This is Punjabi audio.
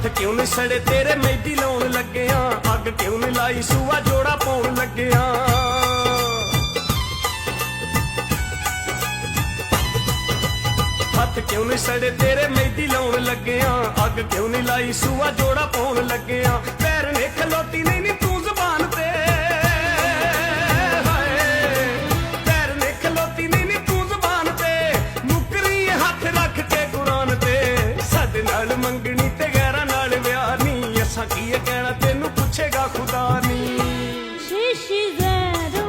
ਹੱਥ ਕਿਉਂ ਨੀ ਸੜੇ ਤੇਰੇ ਮਹਿੰਦੀ ਲਾਉਣ ਲੱਗਿਆ, ਅੱਗ ਕਿਉਂ ਨੀ ਲਾਈ ਸੂਆ ਜੋੜਾ ਪਾਉਣ ਲੱਗਿਆ। ਹੱਥ ਕਿਉਂ ਨੀ ਸੜੇ ਤੇਰੇ ਮਹਿੰਦੀ ਲਾਉਣ ਲੱਗਿਆ, ਅੱਗ ਕਿਉਂ ਨੀ ਲਾਈ ਸੂਆ ਜੋੜਾ ਪਾਉਣ ਲੱਗਿਆ। ਪੈਰ ਨੇ ਖਲੋਤੀ ਨਹੀਂ ਨੀ ਤੂੰ ਜ਼ਬਾਨ ਤੇ, ਹਾਏ ਪੈਰ ਨੇ ਖਲੋਤੀ ਨਹੀਂ ਨੀ ਤੂੰ ਜ਼ਬਾਨ ਤੇ, ਮੁਕਰੀ ਹੱਥ ਰੱਖ ਕੇ ਕੁਰਾਨ ਤੇ। ਸਾਡੇ ਨਾਲ ਮੰਗਣੀ ਤੇ ਗੈਰਾਂ ਨਾਲ ਵਿਆਹ ਨੀ, ਅਸਾਂ ਕੀ ਕਹਿਣਾ ਤੈਨੂੰ ਪੁੱਛੇਗਾ ਖੁਦਾ ਨੀ। ਸ਼ੀਸ਼ੀ ਜ਼ਹਿਰ